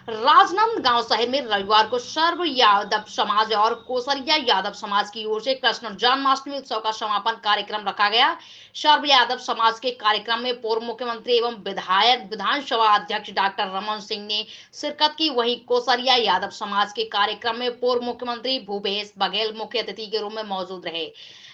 राजनांदगांव शहर में रविवार को सर्व यादव समाज और कोसरिया यादव समाज की ओर से कृष्ण जन्माष्टमी उत्सव का समापन कार्यक्रम रखा गया। सर्व यादव समाज के कार्यक्रम में पूर्व मुख्यमंत्री एवं विधायक विधानसभा अध्यक्ष डॉक्टर रमन सिंह ने शिरकत की। वहीं कोसरिया यादव समाज के कार्यक्रम में पूर्व मुख्यमंत्री भूपेश बघेल मुख्य अतिथि के रूप में मौजूद रहे।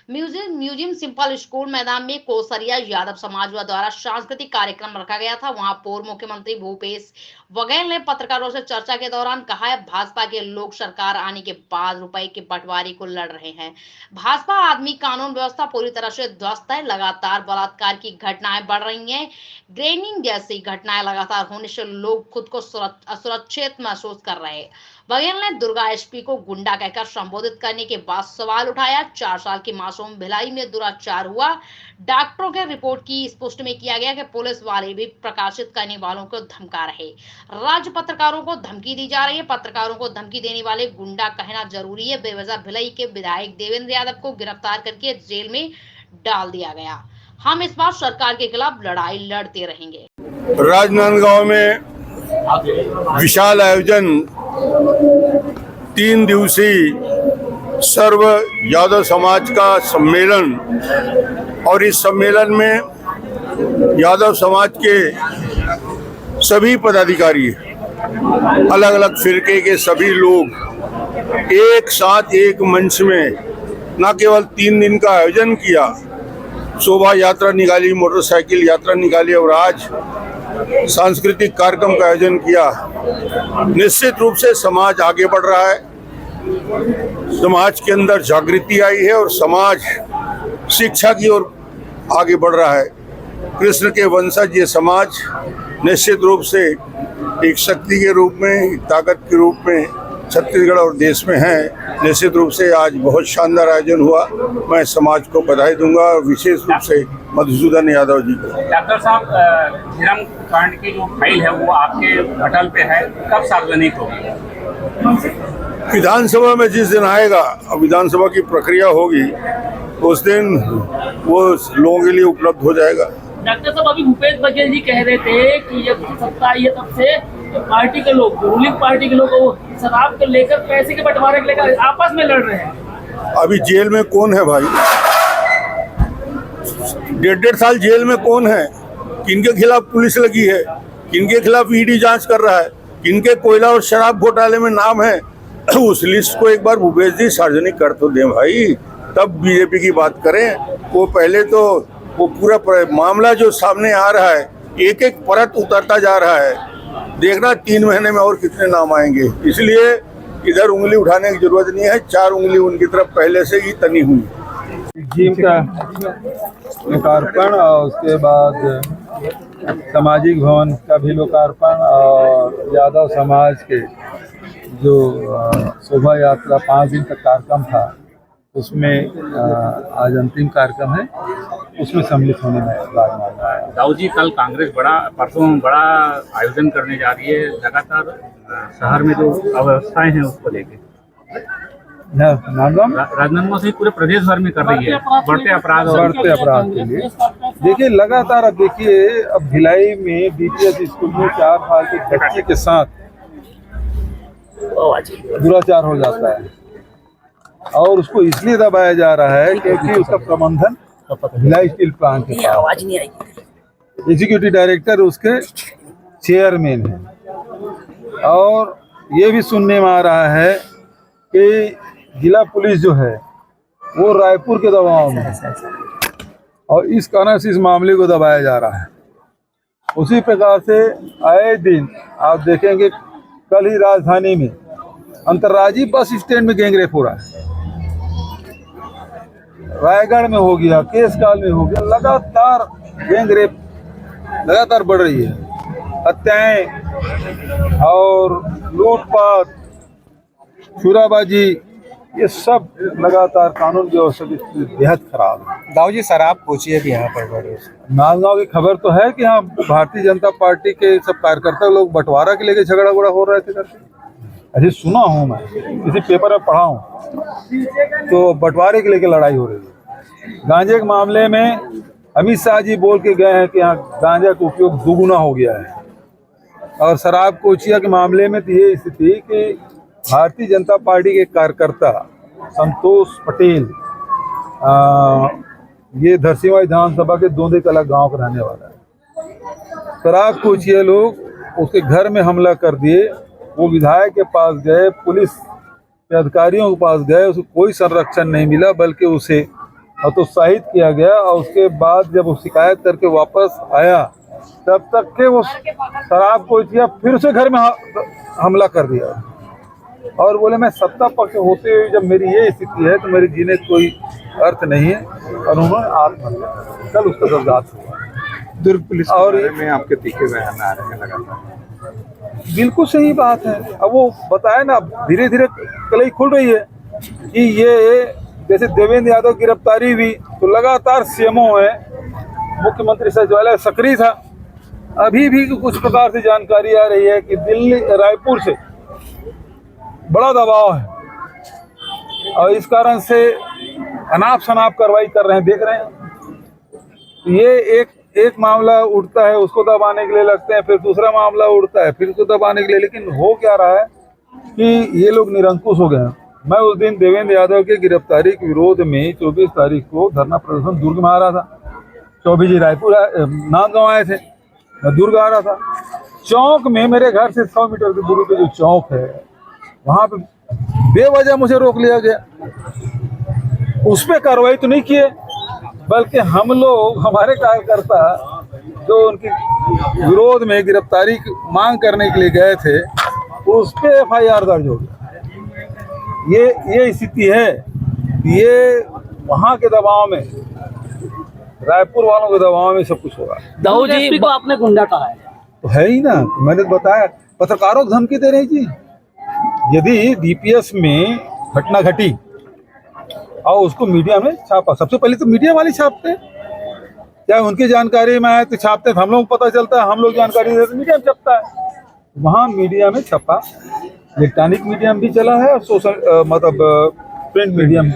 म्यूजियम सिंपल स्कूल मैदान में कोसरिया यादव समाज द्वारा सांस्कृतिक कार्यक्रम रखा गया था। वहां पूर्व मुख्यमंत्री भूपेश बघेल ने पत्रकारों से चर्चा के दौरान कहा है, भाजपा के लोग सरकार आने के बाद रुपए के बंटवारे को लड़ रहे हैं। भाजपा आदमी कानून व्यवस्था पूरी तरह से ध्वस्त है। लगातार बलात्कार की घटनाएं बढ़ रही हैं। ग्रेनिंग जैसी घटनाएं लगातार होने से लोग खुद को असुरक्षित महसूस कर रहे हैं। बघेल ने दुर्गा एसपी को गुंडा कहकर संबोधित करने के बाद सवाल उठाया। 4 साल की मासूम भिलाई में दुराचार हुआ। डॉक्टरों के रिपोर्ट की स्पष्ट में किया गया कि पुलिस वाले भी प्रकाशित करने वालों को धमका रहे। राज्य पत्रकारों को धमकी दी जा रही है। पत्रकारों को धमकी देने वाले गुंडा कहना जरूरी है। बेवजह भिलाई के विधायक देवेंद्र यादव को गिरफ्तार करके जेल में डाल दिया गया। हम इस बार सरकार के खिलाफ लड़ाई लड़ते रहेंगे। राजनांदगांव में विशाल आयोजन 3 दिवसीय सर्व यादव समाज का सम्मेलन, और इस सम्मेलन में यादव समाज के सभी पदाधिकारी, अलग अलग फिरके के सभी लोग एक साथ एक मंच में न केवल 3 दिन का आयोजन किया, शोभा यात्रा निकाली, मोटरसाइकिल यात्रा निकाली और आज सांस्कृतिक कार्यक्रम का आयोजन किया। निश्चित रूप से समाज आगे बढ़ रहा है, समाज के अंदर जागृति आई है और समाज शिक्षा की ओर आगे बढ़ रहा है। कृष्ण के वंशज ये समाज निश्चित रूप से एक शक्ति के रूप में, एक ताकत के रूप में छत्तीसगढ़ और देश में है। निश्चित रूप से आज बहुत शानदार आयोजन हुआ। मैं समाज को बधाई दूंगा और विशेष रूप से मधुसूदन यादव जी को। डॉक्टर साहब, झीरम कांड की जो फाइल है वो आपके पटल पे है, कब सार्वजनिक होगी? विधानसभा में जिस दिन आएगा, विधानसभा की प्रक्रिया होगी, उस दिन वो लोगों के लिए उपलब्ध हो जाएगा। डॉक्टर साहब, अभी भूपेश बघेल जी कह रहे थे कि जब सत्ता आई है तब से पार्टी के लोग, रूलिंग पार्टी के लोग शराब को लेकर, पैसे के बंटवारे को लेकर आपस में लड़ रहे हैं। अभी जेल में कौन है भाई? 1.5 साल जेल में कौन है? किनके खिलाफ पुलिस लगी है? किनके खिलाफ ईडी जांच कर रहा है? किनके कोयला और शराब घोटाले में नाम है? उस लिस्ट को एक बार भूपेश जी सार्वजनिक कर तो दें भाई, तब बीजेपी की बात करें। वो पहले तो वो पूरा मामला जो सामने आ रहा है, एक एक परत उतरता जा रहा है। देखना 3 महीने में और कितने नाम आएंगे। इसलिए इधर उंगली उठाने की जरूरत नहीं है, 4 उंगली उनकी तरफ पहले से ही तनी हुई। जिम का लोकार्पण और उसके बाद सामाजिक भवन का भी लोकार्पण, और यादव समाज के जो शोभा यात्रा 5 दिन तक कार्यक्रम था, उसमें आज अंतिम कार्यक्रम है, उसमें सम्मिलित होने में राजनांदगांव आया। दाऊ जी, कल कांग्रेस परसों बड़ा आयोजन करने जा रही है। लगातार शहर में जो अव्यवस्थाएं हैं उसको लेके राजनांदगांव से पूरे प्रदेश भर में कर रही है बढ़ते अपराध के लिए। देखिए लगातार, अब देखिए अब भिलाई में बीपीएस स्कूल में 4 साल के बच्चे के साथ दुराचार हो जाता है, और उसको इसलिए दबाया जा रहा है क्योंकि उसका प्रबंधन भिलाई स्टील प्लांट के पास, एग्जीक्यूटिव डायरेक्टर उसके चेयरमैन है। और ये भी सुनने में आ रहा है कि जिला पुलिस जो है वो रायपुर के दबाव में है, और इस कारण से इस मामले को दबाया जा रहा है। उसी प्रकार से आए दिन आप देखेंगे, कल ही राजधानी में अंतर्राज्यीय बस स्टैंड में गैंगरेप हो रहा है, रायगढ़ में हो गया, केसकाल में हो गया। लगातार गैंगरेप लगातार बढ़ रही है। हत्याएं और लूटपाट, चोराबाजी, ये सब लगातार कानून व्यवस्था बेहद खराब है। दाऊ जी, शराब पूछिए भी यहाँ पर बड़े नांदगांव की खबर तो है कि यहाँ भारतीय जनता पार्टी के सब कार्यकर्ता लोग बंटवारा के लेके झगड़ा हो रहे थे करके। अभी सुना हूँ, मैं किसी पेपर में पढ़ा हूँ, तो बंटवारे के लेके लड़ाई हो रही है। गांजे के मामले में अमित शाह जी बोल के गए हैं कि यहाँ गांजा का उपयोग 2 गुना हो गया है। और शराब कोचिया के मामले में तो ये स्थिति कि भारतीय जनता पार्टी के कार्यकर्ता संतोष पटेल ये धरसीवां विधानसभा के दोंदे कला गांव का रहने वाला है। शराब कोचिया लोग उसके घर में हमला कर दिए। वो विधायक के पास गए, पुलिस के अधिकारियों के पास गए, उसको कोई संरक्षण नहीं मिला, बल्कि उसे हतोत्साहित किया गया। और उसके बाद जब वो शिकायत करके वापस आया तब तक के वो शराब कोचिया फिर से घर में हमला कर दिया और बोले मैं सत्ता पक्ष होते हुए जब मेरी ये स्थिति है तो मेरे जीने का कोई अर्थ नहीं है, और उन्होंने आत्महत्या कर। कल उसका जज्बात हुआ दुर्ग पुलिस और में आपके तीखे बयान आ रहे हैं लगातार। बिल्कुल सही बात है। अब वो बताए ना, धीरे धीरे कलई खुल रही है कि ये जैसे देवेंद्र यादव की गिरफ्तारी हुई तो लगातार सीएमओ है, मुख्यमंत्री सचिवालय सक्रिय था। अभी भी कुछ प्रकार से जानकारी आ रही है कि दिल्ली रायपुर से बड़ा दबाव है और इस कारण से अनाप शनाप कार्रवाई कर रहे हैं, देख रहे हैं। ये एक मामला उठता है, उसको दबाने के लिए लगते हैं, फिर दूसरा मामला उठता है, फिर उसको दबाने के लिए। लेकिन हो क्या रहा है कि ये लोग निरंकुश हो गए हैं। मैं उस दिन देवेंद्र यादव की गिरफ्तारी के विरोध में 24 तारीख को धरना प्रदर्शन दुर्ग में आ रहा था। 24 जी रायपुर नांदगांव आए थे, मैं दुर्ग आ रहा था। चौक में मेरे घर से 100 मीटर की दूरी पे जो चौक है वहां पे बेवजह मुझे रोक लिया गया। उस पर कार्रवाई तो नहीं किए, बल्कि हम लोग, हमारे कार्यकर्ता जो उनके विरोध में गिरफ्तारी की मांग करने के लिए गए थे, उस पे FIR दर्ज हो गया। ये स्थिति है। ये वहां के दबाव में, रायपुर वालों के दबाव में सब कुछ होगा। दाऊद जी को आपने गुंडा कहा है तो है ही ना, मैंने बताया। पत्रकारों को धमकी दे रही जी। यदि DPS में घटना घटी और उसको मीडिया में छापा, सबसे पहले तो मीडिया वाले छापते हैं, क्या उनकी जानकारी में आए तो छापते हैं, हम लोग को पता चलता है, हम लोग जानकारी देते मीडिया में छपता है। वहाँ मीडिया में छपा, इलेक्ट्रॉनिक मीडियम भी चला है और सोशल मतलब प्रिंट मीडियम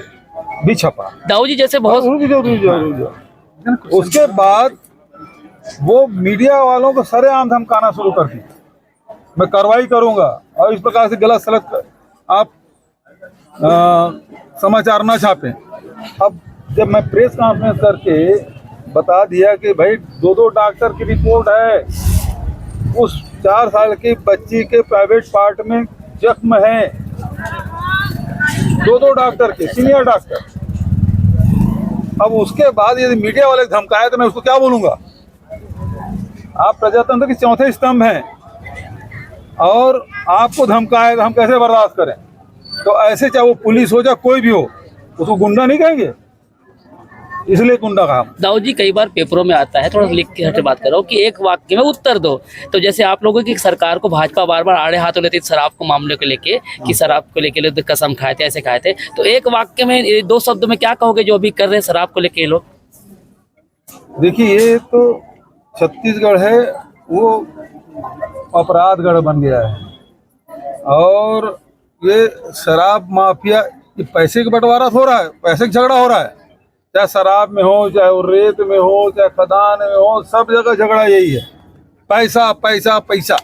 भी छपा। दाऊद जी जैसे बहुत उसके बाद वो मीडिया वालों को सरेआम धमकाना शुरू कर दी, मैं कार्रवाई करूंगा और इस प्रकार से गलत सलत आप समाचार ना छापें। अब जब मैं प्रेस कॉन्फ्रेंस करके बता दिया कि भाई 2 डॉक्टर की रिपोर्ट है, उस 4 साल की बच्ची के प्राइवेट पार्ट में जख्म है, 2 डॉक्टर के, सीनियर डॉक्टर। अब उसके बाद यदि मीडिया वाले धमकाए तो मैं उसको क्या बोलूंगा? आप प्रजातंत्र के चौथे स्तंभ हैं और आपको धमकाए तो हम कैसे बर्दाश्त करें? तो ऐसे चाहे वो पुलिस हो, चाहे कोई भी हो, उसको गुंडा नहीं कहेंगे, इसलिए गुंडा कहा। दाऊद जी कई बार पेपरों में आता है, थोड़ा लिख के हटे बात करो कि एक वाक्य में उत्तर दो। तो जैसे आप लोगों की सरकार को भाजपा बार बार आड़े हाथों लेती शराब को मामले को लेके कि शराब को लेके लोग कसम खाए थे, ऐसे खाए थे, तो एक वाक्य में 2 शब्दों में क्या कहोगे जो अभी कर रहे हैं शराब को लेके लोग? देखिए, ये तो छत्तीसगढ़ है, वो अपराधगढ़ बन गया है और ये शराब माफिया, ये पैसे का बंटवारा हो रहा है, पैसे का झगड़ा हो रहा है, चाहे शराब में हो, चाहे वो रेत में हो, चाहे खदान में हो, सब जगह झगड़ा यही है, पैसा पैसा पैसा।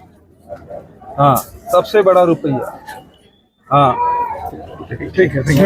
हाँ, सबसे बड़ा रुपया। हाँ, ठीक है।